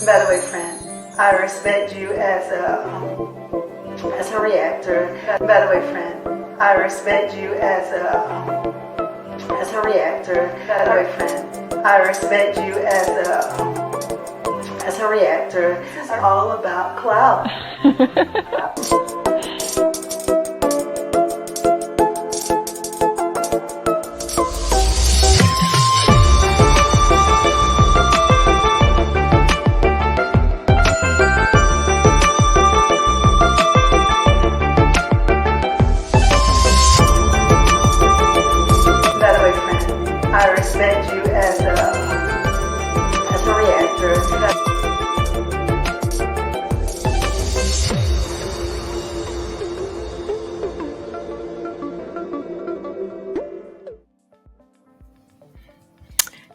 By the way, friend, I respect you as a reactor. By the way, friend, I respect you as a reactor. By the way, friend, I respect you as a reactor. It's all about clout. I respect you as a reactor.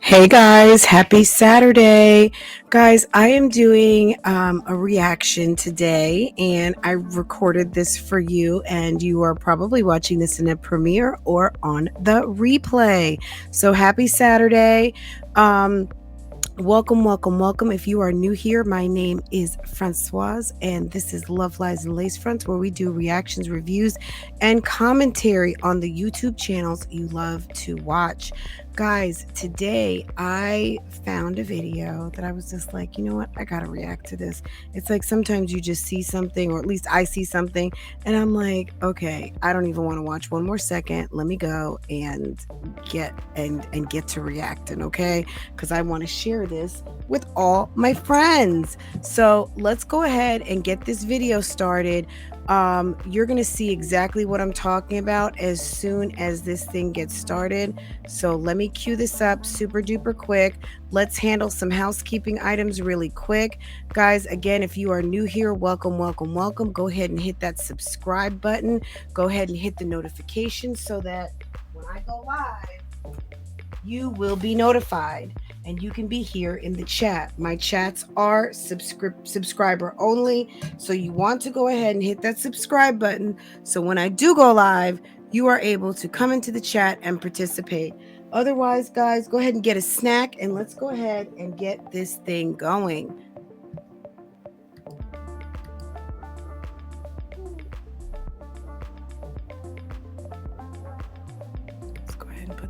Hey guys, happy Saturday. Guys, I am doing a reaction today and I recorded this for you and you are probably watching this in a premiere or on the replay. So happy Saturday. Welcome. If you are new here, my name is Francoise and this is Love Lies and Lace Fronts, where we do reactions, reviews, and commentary on the YouTube channels you love to watch. Guys, today I found a video that I was just like, you know what? I gotta react to this. It's like sometimes you just see something, or at least I see something, and I'm like, okay, I don't even want to watch one more second. Let me go and get to reacting, okay? Because I want to share this with all my friends. So let's go ahead and get this video started. You're gonna see exactly what I'm talking about as soon as this thing gets started. So let me cue this up super duper quick. Let's handle some housekeeping items really quick. Guys, again, if you are new here, welcome. Go ahead and hit that subscribe button. Go ahead and hit the notification so that when I go live, you will be notified and you can be here in the chat. My chats are subscriber only, so you want to go ahead and hit that subscribe button so when I do go live, you are able to come into the chat and participate. Otherwise, guys, go ahead and get a snack and let's go ahead and get this thing going.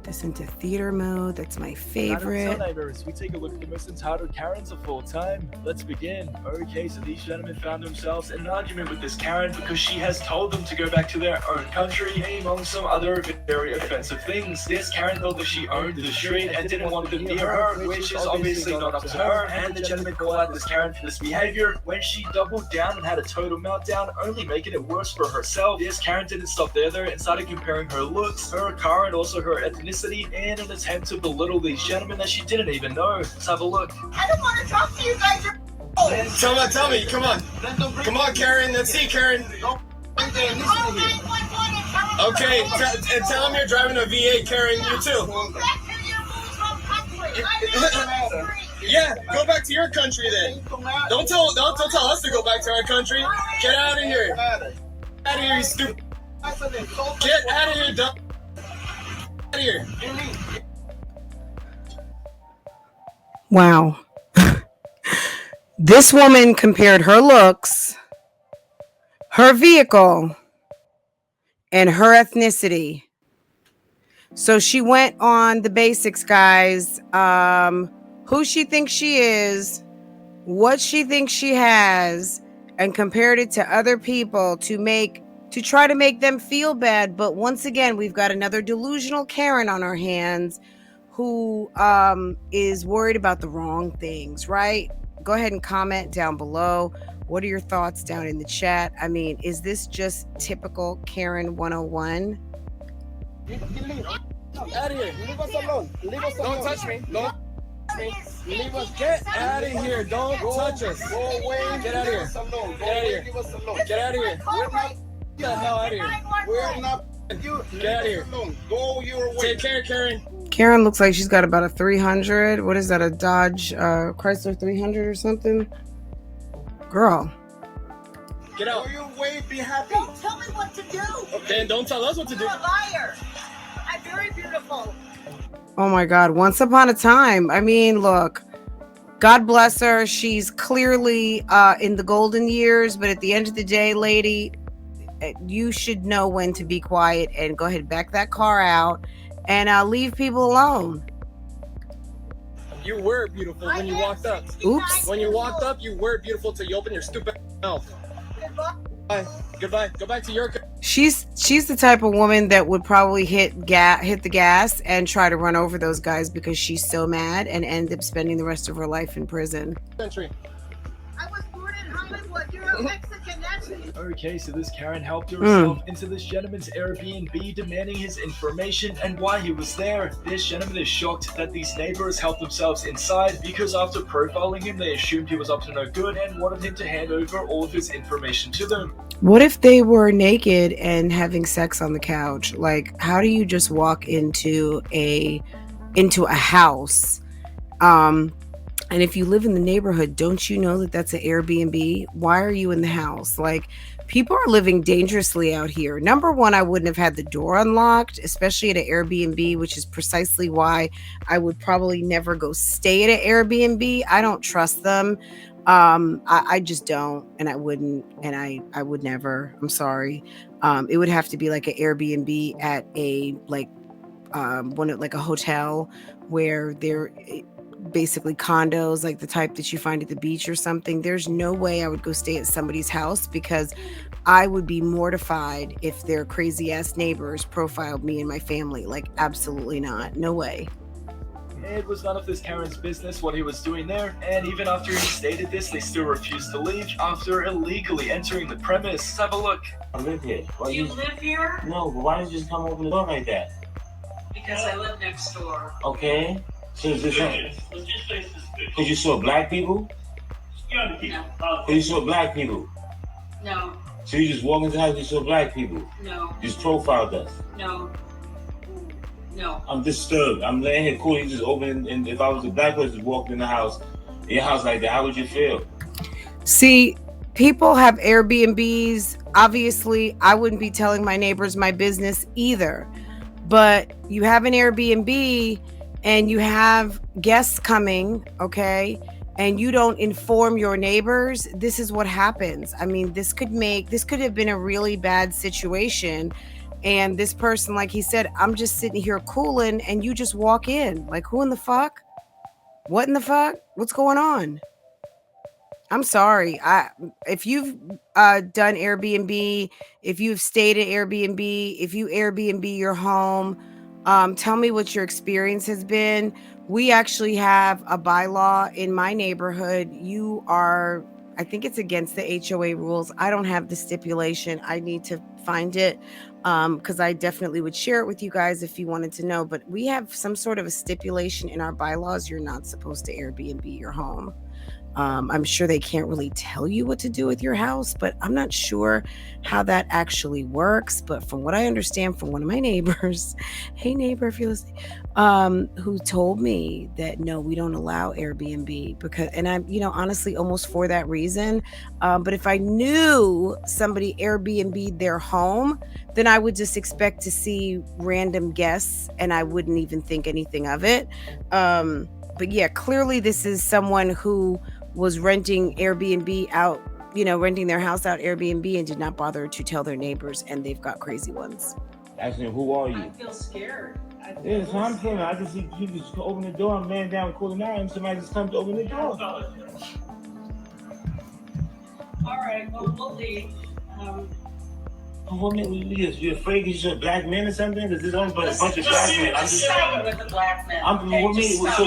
This into theater mode. That's my favorite. Neighbors, we take a look at the most entitled Karens of all time. Let's begin. Okay, so these gentlemen found themselves in an argument with this Karen because she has told them to go back to their own country, among some other very offensive things. This Karen thought that she owned the street and didn't want them near her, which is obviously not up to her, and the gentleman called out this Karen for this behavior when she doubled down and had a total meltdown, only making it worse for herself. This Karen didn't stop there though and started comparing her looks, her car, and also her ethnicity in an attempt to belittle these gentlemen that she didn't even know. Let's have a look. I don't want to talk to you guys. Tell me, come on. Come on, Karen. Let's see, Karen. Okay, tell him you're driving a V8, Karen. You too. Yeah, go back to your country then. Don't tell us to go back to our country. Get out of here. Out of here, you stupid. Get out of here, dumb. Out of here. Wow. This woman compared her looks, her vehicle, and her ethnicity. So she went on the basics, guys. Who she thinks she is, what she thinks she has, and compared it to other people to try to make them feel bad. But once again, we've got another delusional Karen on our hands who is worried about the wrong things, right? Go ahead and comment down below. What are your thoughts down in the chat? I mean, is this just typical Karen 101? Out of here. Leave us alone. Don't touch me. Don't. Leave us. Get out of here. Don't touch us. Go away. Get out of here. Get out of here. Get out of here. Get the hell out of here. We're not. Get out of here. Go your way. Take care, Karen. Karen looks like she's got about a 300. What is that? A Dodge Chrysler 300 or something? Girl. Get out. Go your way. Be happy. Don't tell me what to do. Okay, and don't tell us what to do. You're a liar. I'm very beautiful. Oh my God. Once upon a time. I mean, look. God bless her. She's clearly in the golden years, but at the end of the day, lady, you should know when to be quiet and go ahead and back that car out and leave people alone. You were beautiful when you walked up. Oops. When you walked up, you were beautiful till you opened your stupid mouth. Goodbye. Goodbye. Go back to your... She's the type of woman that would probably hit the gas and try to run over those guys because she's so mad and end up spending the rest of her life in prison. Country. I was born in Hollywood. You're a Mexican. That's Okay, so this Karen helped herself into this gentleman's Airbnb, demanding his information and why he was there. This gentleman is shocked that these neighbors helped themselves inside because after profiling him, they assumed he was up to no good and wanted him to hand over all of his information to them. What if they were naked and having sex on the couch? Like, how do you just walk into a house? And if you live in the neighborhood, don't you know that that's an Airbnb? Why are you in the house? Like, people are living dangerously out here. Number one, I wouldn't have had the door unlocked, especially at an Airbnb, which is precisely why I would probably never go stay at an Airbnb. I don't trust them. I just don't, and I wouldn't, and I would never. I'm sorry. It would have to be like an Airbnb at a like a hotel where they're basically condos, like the type that you find at the beach or something. There's no way I would go stay at somebody's house because I would be mortified if their crazy ass neighbors profiled me and my family. Like, absolutely not. No way. It was none of this Karen's business what he was doing there, and even after he stated this, they still refused to leave after illegally entering the premise. Let's have a look. I live here. Do you live here? No, but why did you just come open the door like that? Because I live next door. Okay. So is this because you saw black people? No. Because you saw black people? No. So you just walk into the house and you saw black people? No. You just profiled us? No. No. I'm disturbed. I'm laying here cool. You just open, and if I was a black person walked in the house, in your house like that, how would you feel? See, people have Airbnbs. Obviously, I wouldn't be telling my neighbors my business either. But you have an Airbnb and you have guests coming, okay, and you don't inform your neighbors, this is what happens. I mean, this could have been a really bad situation. And this person, like he said, I'm just sitting here cooling and you just walk in. Like, who in the fuck? What in the fuck? What's going on? I'm sorry. If you've done Airbnb, if you've stayed at Airbnb, if you Airbnb your home, tell me what your experience has been. We actually have a bylaw in my neighborhood. I think it's against the HOA rules. I don't have the stipulation. I need to find it because I definitely would share it with you guys if you wanted to know. But we have some sort of a stipulation in our bylaws. You're not supposed to Airbnb your home. I'm sure they can't really tell you what to do with your house, but I'm not sure how that actually works. But from what I understand from one of my neighbors, hey neighbor, if you're listening, who told me that no, we don't allow Airbnb because, and I'm, honestly, almost for that reason. But if I knew somebody Airbnb'd their home, then I would just expect to see random guests and I wouldn't even think anything of it. But yeah, clearly this is someone who was renting Airbnb out, renting their house out Airbnb and did not bother to tell their neighbors, and they've got crazy ones. Asking who are you? I feel scared. Yeah, so I'm feeling. I just see people just open the door. I'm laying down, cooling out, and somebody just comes to open the door. All right, well, we'll leave. What made you leave? You afraid because you're a black man or something? Because there's only but a bunch of black men. I'm staying with the black men.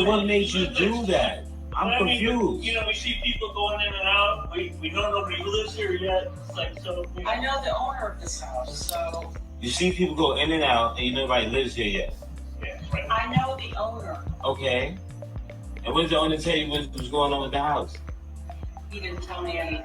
What made you do that? I'm confused. We see people going in and out. We don't know nobody lives here yet. It's like, so. I know the owner of this house, so. You see people go in and out, and nobody lives here yet. Yeah, right. I know the owner. Okay. And what did the owner tell you what was going on with the house? He didn't tell me anything.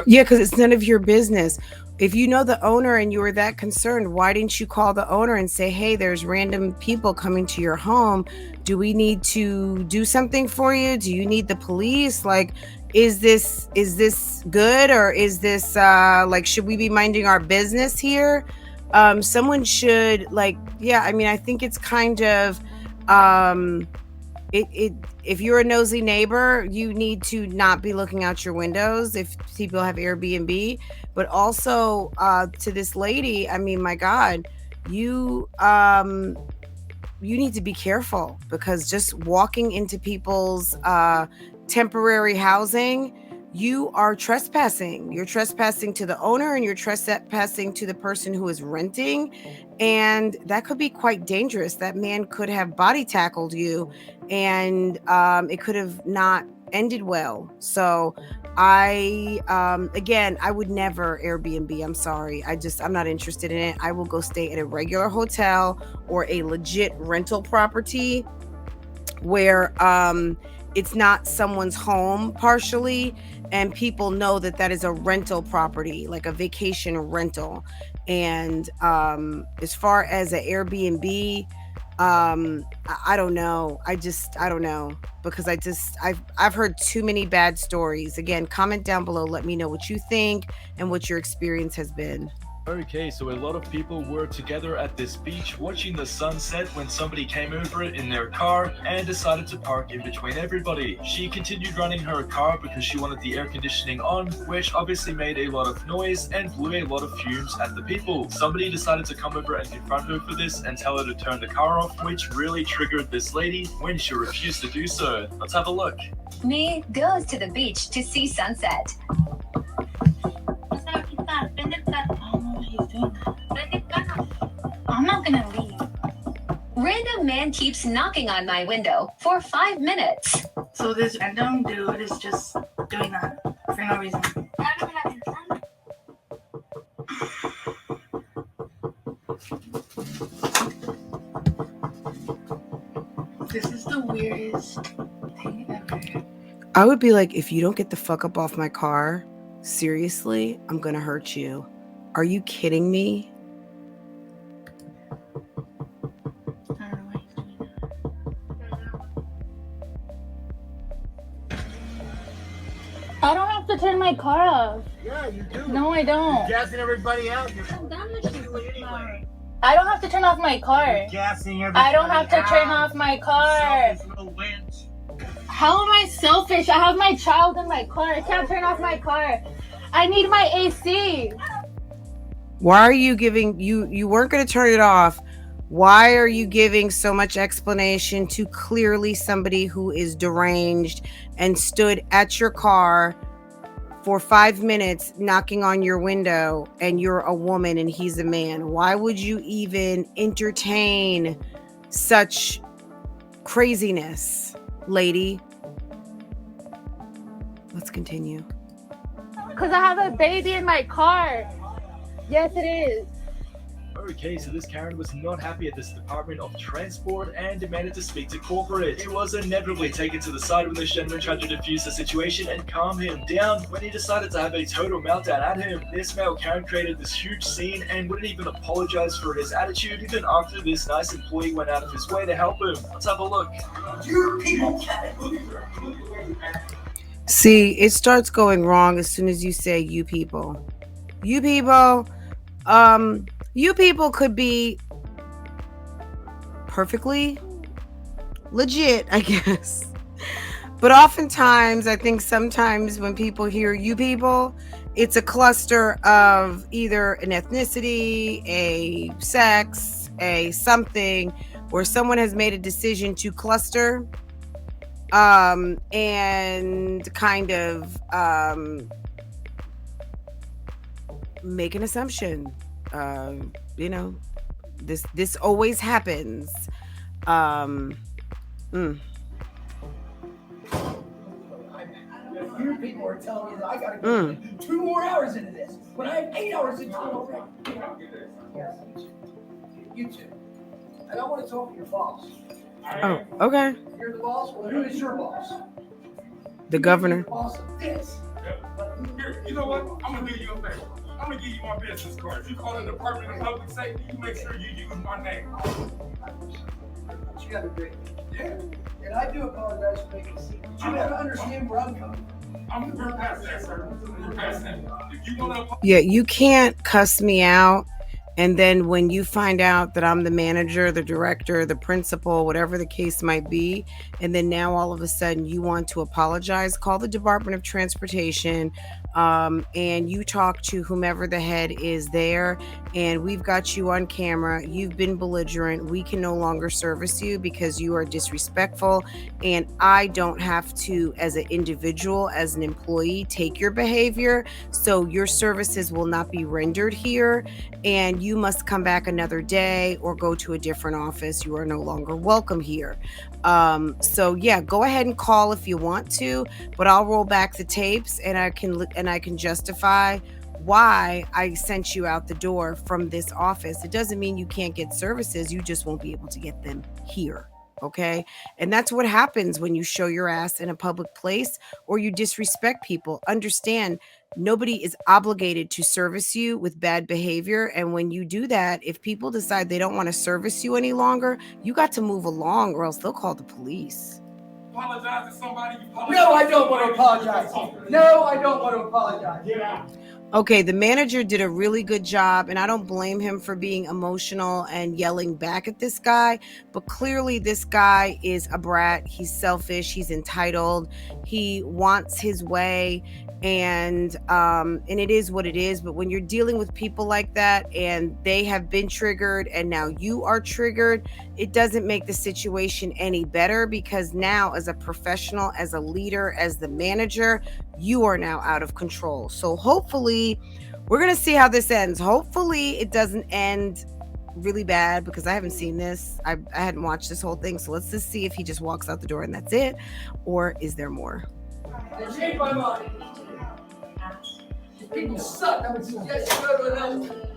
Yeah, because it's none of your business. If you know the owner and you were that concerned, why didn't you call the owner and say, hey, there's random people coming to your home. Do we need to do something for you? Do you need the police? Like, is this good? Or is this should we be minding our business here? Someone should I think it's kind of if you're a nosy neighbor, you need to not be looking out your windows if people have Airbnb. But also to this lady, I mean, my God, you need to be careful, because just walking into people's temporary housing, you are trespassing. You're trespassing to the owner, and you're trespassing to the person who is renting. And that could be quite dangerous. That man could have body tackled you, and it could have not ended well. So again, I would never Airbnb. I'm sorry. I'm not interested in it. I will go stay at a regular hotel or a legit rental property where it's not someone's home partially, and people know that that is a rental property, like a vacation rental. And as far as an Airbnb, I don't know. I don't know, because I've heard too many bad stories. Again, comment down below. Let me know what you think and what your experience has been. Okay, so a lot of people were together at this beach watching the sunset when somebody came over it in their car and decided to park in between everybody. She continued running her car because she wanted the air conditioning on, which obviously made a lot of noise and blew a lot of fumes at the people. Somebody decided to come over and confront her for this and tell her to turn the car off, which really triggered this lady when she refused to do so. Let's have a look. Me goes to the beach to see sunset. I'm not gonna leave. Random man keeps knocking on my window for 5 minutes. So this random dude is just doing that for no reason. This is the weirdest thing ever. I would be like, if you don't get the fuck up off my car, seriously, I'm gonna hurt you. Are you kidding me? I don't have to turn my car off. Yeah, you do. No, I don't. You're gassing everybody out. Anyway. I don't have to turn off my car. You're gassing everybody I don't have to turn out. off my car. Selfish little wench. How am I selfish? I have my child in my car. I can't turn off my car. I need my AC. Why are you giving you weren't going to turn it off? Why are you giving so much explanation to clearly somebody who is deranged and stood at your car for 5 minutes knocking on your window, and you're a woman and he's a man? Why would you even entertain such craziness, lady? Let's continue. Because I have a baby in my car. Yes, it is. Okay, so this Karen was not happy at this Department of Transport and demanded to speak to corporate. He was inevitably taken to the side when this gentleman tried to defuse the situation and calm him down when he decided to have a total meltdown at him. This male Karen created this huge scene and wouldn't even apologize for his attitude even after this nice employee went out of his way to help him. Let's have a look. You people. See, it starts going wrong as soon as you say you people. You people, you people could be perfectly legit, I guess. But oftentimes, I think sometimes when people hear you people, it's a cluster of either an ethnicity, a sex, a something, where someone has made a decision to cluster and kind of make an assumption. You know, this always happens. You people are telling me that I gotta go 2 more hours into this when I have 8 hours into it already. Yes, you two. And I want to talk to your boss. Oh, okay. You're the boss? Well, who is your boss? The governor. You're the boss of this. Here, you know what? I'm gonna give you a favor. I'm gonna give you my business card. You call the Department of Public Safety, you make sure you use my name. But you gotta agree. Yeah. And I do apologize for making a scene. But you gotta understand where I'm coming from. We're past that, sir. We're past that. If you wanna Yeah, you can't cuss me out And then when you find out that I'm the manager, the director, the principal, whatever the case might be, and then now all of a sudden you want to apologize, call the Department of Transportation, and you talk to whomever the head is there, and we've got you on camera. You've been belligerent. We can no longer service you because you are disrespectful, and I don't have to, as an individual, as an employee, take your behavior. So your services will not be rendered here, and you must come back another day or go to a different office. You are no longer welcome here. So yeah, go ahead and call if you want to, but I'll roll back the tapes and I can justify why I sent you out the door from this office. It doesn't mean you can't get services. You just won't be able to get them here. Okay. And that's what happens when you show your ass in a public place or you disrespect people. Understand, nobody is obligated to service you with bad behavior. And when you do that, if people decide they don't want to service you any longer, you got to move along or else they'll call the police. Apologize to somebody. No, I don't want to apologize. No, I don't want to apologize. Get out. Okay, the manager did a really good job, and I don't blame him for being emotional and yelling back at this guy, but clearly this guy is a brat. He's selfish, he's entitled, he wants his way, and it is what it is. But when you're dealing with people like that and they have been triggered and now you are triggered, it doesn't make the situation any better, because now as a professional, as a leader, as the manager, you are now out of control. So hopefully we're going to see how this ends. Hopefully it doesn't end really bad, because I haven't seen this. I hadn't watched this whole thing. So let's just see if he just walks out the door and that's it, or is there more? I changed my mind. People suck. I would suggest you go to another.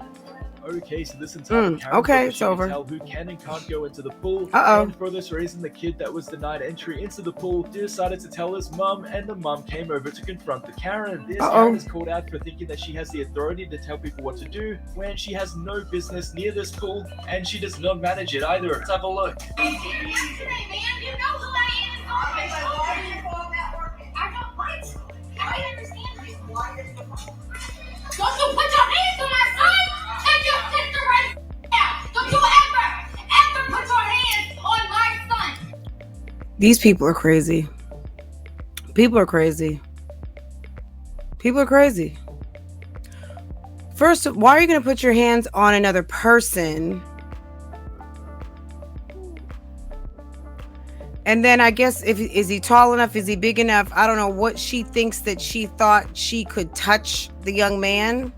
Okay, so this entire okay, it's over. Tell who can and can't go into the pool. Uh-oh. And for this reason, the kid that was denied entry into the pool decided to tell his mum, and the mum came over to confront the Karen. This Karen is called out for thinking that she has the authority to tell people what to do when she has no business near this pool, and she does not manage it either. Let's have a look. Don't you put your hands on my son? Take your sister right now. Don't you ever put your hands on my son. These people are crazy. People are crazy. People are crazy. First, why are you going to put your hands on another person? And then I guess, is he tall enough? Is he big enough? I don't know what she thinks that she thought she could touch the young man.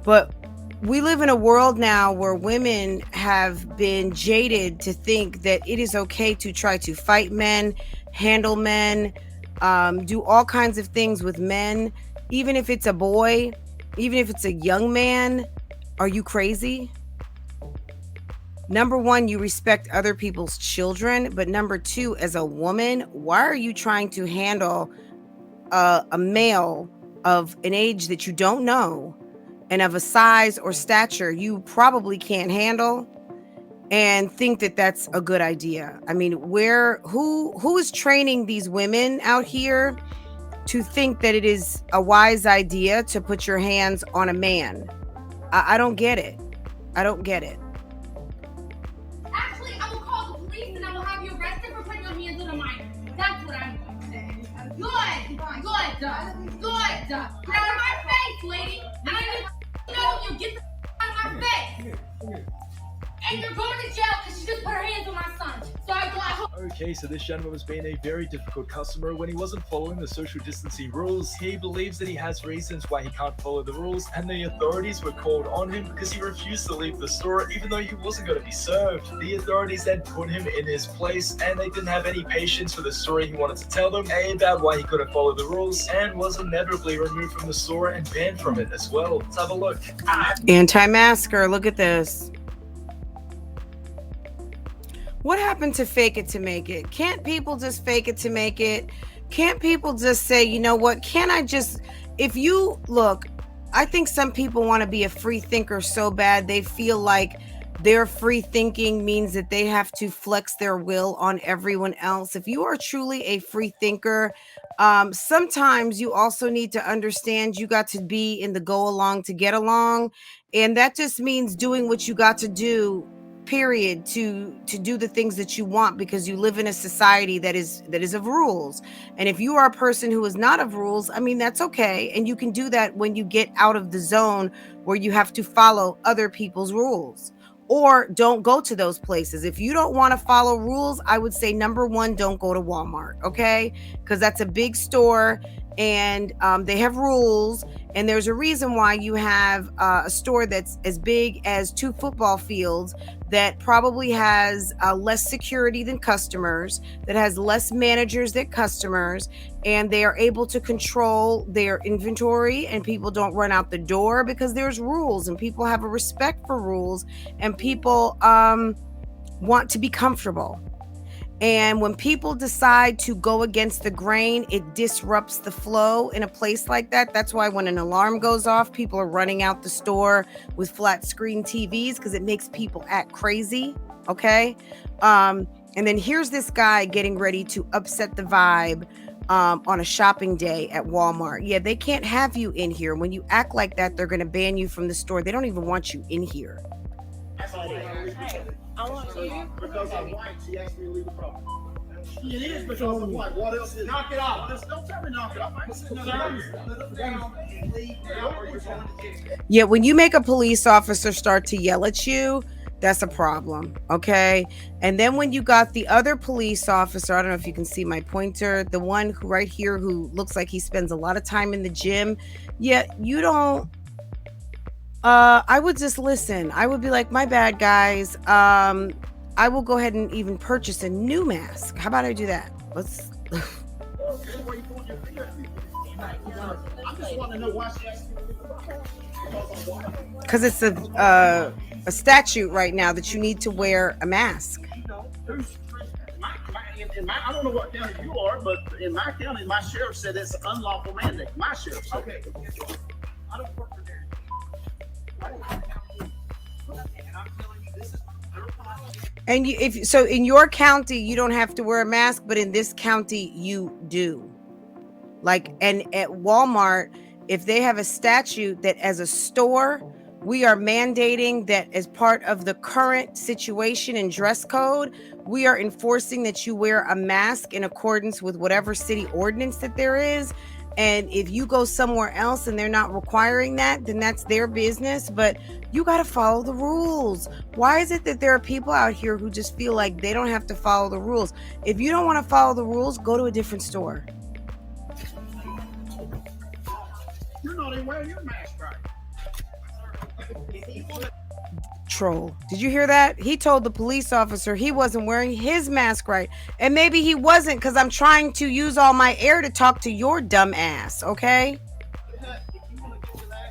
But we live in a world now where women have been jaded to think that it is okay to try to fight men, handle men, do all kinds of things with men, even if it's a boy, even if it's a young man. Are you crazy? Number one, you respect other people's children. But number two, as a woman, why are you trying to handle a male of an age that you don't know and of a size or stature you probably can't handle and think that that's a good idea? I mean, who is training these women out here to think that it is a wise idea to put your hands on a man? I don't get it. I don't get it. Actually, I will call the police and I will have you arrested for putting your hands on a minor. That's what I'm going to say. Good. Get out of my face, lady. And I know you get the out of my face. And you're going to jail because she just put her hands on my son. So I hope. Okay, so this gentleman was being a very difficult customer when he wasn't following the social distancing rules. He believes that he has reasons why he can't follow the rules, and the authorities were called on him because he refused to leave the store even though he wasn't going to be served. The authorities then put him in his place, and they didn't have any patience for the story he wanted to tell them about why he couldn't follow the rules, and was inevitably removed from the store and banned from it as well. Let's have a look. Anti-masker, look at this. What happened to fake it to make it? Can't people just fake it to make it? Can't people just say, you know what? Can't I just, if you look, I think some people want to be a free thinker so bad they feel like their free thinking means that they have to flex their will on everyone else. If you are truly a free thinker, sometimes you also need to understand you got to be in the go along to get along. And that just means doing what you got to do, period, to do the things that you want, because you live in a society that is of rules. And if you are a person who is not of rules, I mean, that's okay. And you can do that when you get out of the zone where you have to follow other people's rules. Or don't go to those places. If you don't want to follow rules, I would say number one, don't go to Walmart, okay? Because that's a big store and they have rules. And there's a reason why you have a store that's as big as 2 football fields, that probably has less security than customers, that has less managers than customers, and they are able to control their inventory, and people don't run out the door because there's rules, and people have a respect for rules, and people want to be comfortable. And when people decide to go against the grain, it disrupts the flow in a place like that. That's why when an alarm goes off, people are running out the store with flat screen TVs, because it makes people act crazy. Okay. And then here's this guy getting ready to upset the vibe on a shopping day at Walmart. Yeah, they can't have you in here. When you act like that, they're going to ban you from the store. They don't even want you in here. I want you because I'm white. She asked me to leave the property. It is because I'm white. What else is it? Knock it off. Don't tell me knock it off. Yeah, when you make a police officer start to yell at you, that's a problem, okay? And then when you got the other police officer, I don't know if you can see my pointer, the one who right here who looks like he spends a lot of time in the gym. Yeah, you don't. I would just listen. I would be like, my bad, guys. I will go ahead and even purchase a new mask. How about I do that? Let's. I just want to know why she asked me to leave the property. Because it's a statute right now that you need to wear a mask. I don't know what county you are, but in my county, my sheriff said it's an unlawful mandate. My sheriff said. Okay. I don't work for there. And so in your county you don't have to wear a mask, but in this county you do. Like, and at Walmart, if they have a statute that as a store we are mandating that as part of the current situation and dress code, we are enforcing that you wear a mask in accordance with whatever city ordinance that there is. And if you go somewhere else and they're not requiring that, then that's their business. But you got to follow the rules. Why is it that there are people out here who just feel like they don't have to follow the rules? If you don't want to follow the rules, go to a different store. You're not even wearing your mask right. Troll. Did you hear that? He told the police officer he wasn't wearing his mask right. And maybe he wasn't, because I'm trying to use all my air to talk to your dumb ass, okay?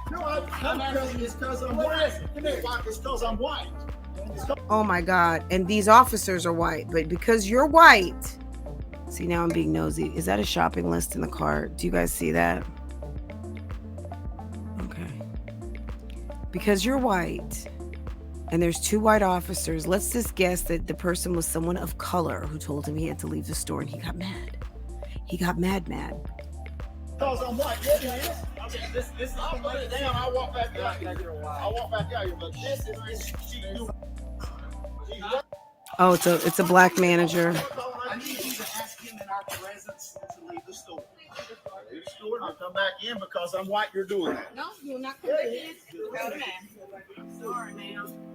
No, I'm telling you it's because I'm white. It's because I'm white. Oh my God. And these officers are white, but because you're white. See, now I'm being nosy. Is that a shopping list in the cart? Do you guys see that? Okay. Because you're white. And there's 2 white officers. Let's just guess that the person was someone of color who told him he had to leave the store, and he got mad. He got mad. Because I'm white. Yeah, it is. Okay, this I'll put it down. I'll walk back out here. I'll walk back out here. But this is she do. Oh, it's a black manager. I need you to ask him in our presence to leave the store. Leave the store and I'll come back in because I'm white. You're doing it. No, you're not coming back in. Without a mask. Sorry, ma'am.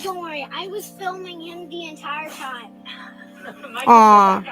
Don't worry, I was filming him the entire time. Aww.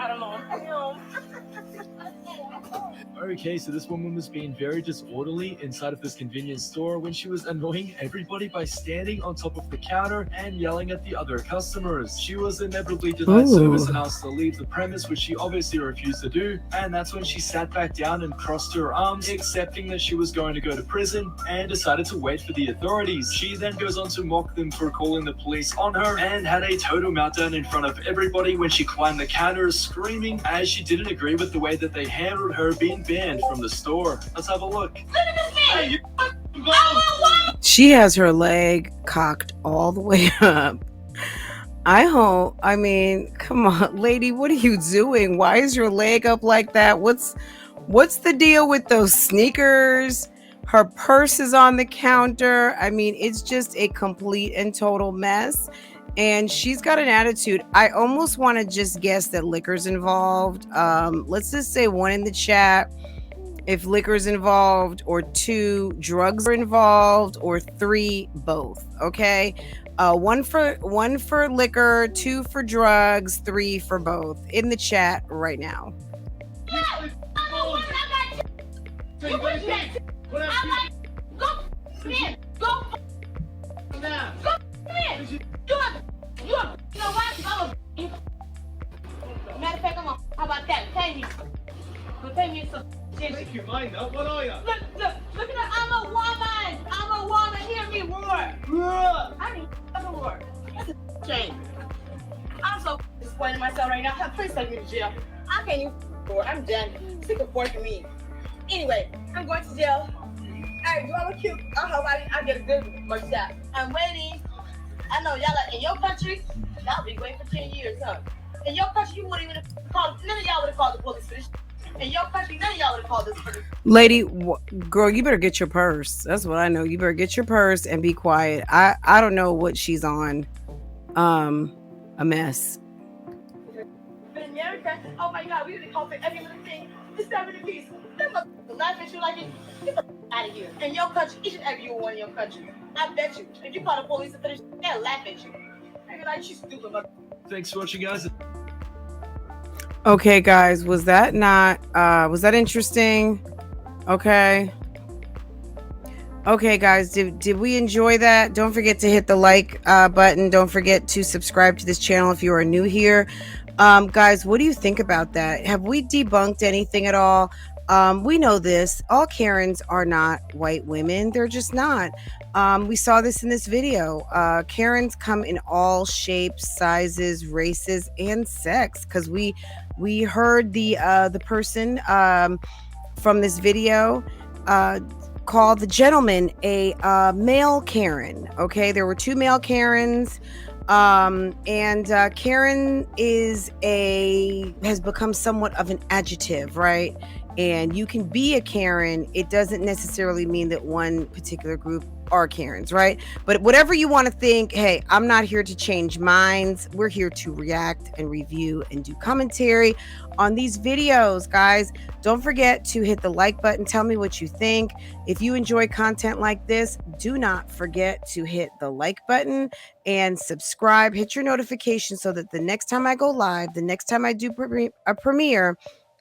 Okay, so this woman was being very disorderly inside of this convenience store when she was annoying everybody by standing on top of the counter and yelling at the other customers. She was inevitably denied service and asked to leave the premise, which she obviously refused to do. And that's when she sat back down and crossed her arms, accepting that she was going to go to prison, and decided to wait for the authorities. She then goes on to mock them for calling the police on her and had a total meltdown in front of everybody when she climbed the counter, screaming as she didn't agree with the way that they handled her being banned from the store. Let's have a look. Look at this man! Hey, I want She has her leg cocked all the way up. I mean, come on, lady, what are you doing? Why is your leg up like that? What's the deal with those sneakers? Her purse is on the counter. I mean, it's just a complete and total mess. And she's got an attitude. I almost want to just guess that liquor's involved. Let's just say 1 in the chat if liquor's involved, or 2 drugs are involved, or 3 both. Okay, 1 for liquor, 2 for drugs, 3 for both. In the chat right now. Matter of fact, how about that? Pay me. Pay me some. Make your mind up. What are you? Look at that. I'm a woman. Hear me roar. I need a roar. That's a shame. I'm so disappointed in myself right now. Please take me to jail. I can't even roar. I'm done. Sick of working me. Anyway, I'm going to jail. Hey, you all cute. I hope I get a good shot. I'm waiting. I know y'all are in your country. Y'all be waiting for 10 years, huh? In your country, you wouldn't even call. None of y'all would have called the police for this. In your country, none of y'all would have called this for this. Lady, girl, you better get your purse. That's what I know. You better get your purse and be quiet. I don't know what she's on. A mess. In America, oh my God, we would have called for every little thing. It's 70 piece. Them motherfuckers laugh at you like it. Get the out of here. In your country, each and every one in your country. I bet you, if you call the police for this, they'll laugh at you. They be like, you stupid motherfucker. Thanks for watching, guys. Okay, guys, was that interesting? Okay, guys, did we enjoy that? Don't forget to hit the like button. Don't forget to subscribe to this channel if you are new here. Guys, what do you think about that? Have we debunked anything at all? We know this. All Karens are not white women. They're just not. We saw this in this video. Karens come in all shapes, sizes, races, and sex. Because we heard the person from this video call the gentleman a male Karen. Okay, there were 2 male Karens. And Karen has become somewhat of an adjective, right? And you can be a Karen. It doesn't necessarily mean that one particular group are Karens, right? But whatever you want to think, hey, I'm not here to change minds. We're here to react and review and do commentary on these videos, guys. Don't forget to hit the like button. Tell me what you think. If you enjoy content like this, do not forget to hit the like button and subscribe. Hit your notification so that the next time I go live, the next time I do a premiere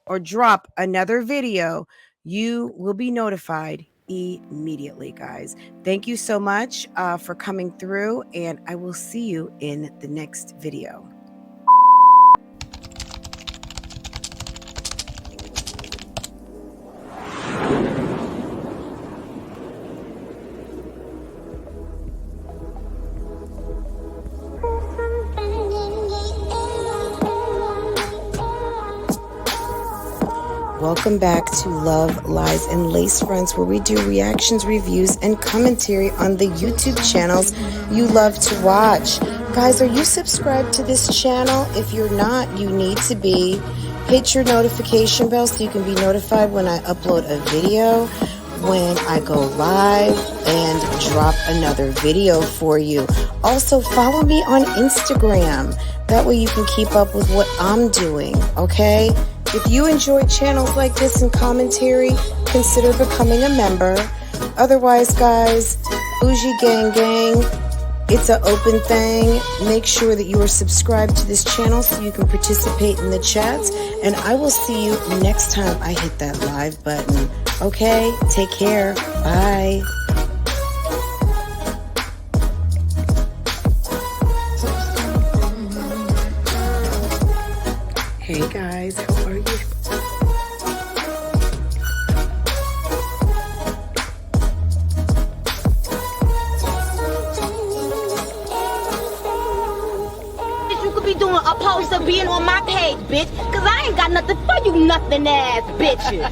or drop another video, you will be notified immediately, guys. Thank you so much for coming through, and I will see you in the next video. Welcome back to Love, Lies, and Lace Fronts, where we do reactions, reviews, and commentary on the YouTube channels you love to watch. Guys, are you subscribed to this channel? If you're not, you need to be. Hit your notification bell so you can be notified when I upload a video, when I go live, and drop another video for you. Also, follow me on Instagram. That way you can keep up with what I'm doing, okay? If you enjoy channels like this and commentary, consider becoming a member. Otherwise, guys, BougieGang Gang, it's an open thing. Make sure that you are subscribed to this channel so you can participate in the chats. And I will see you next time I hit that live button. Okay, take care. Bye. Hey guys, how are you? You could be doing opposed to being on my page, bitch. Cause I ain't got nothing for you nothing ass bitches.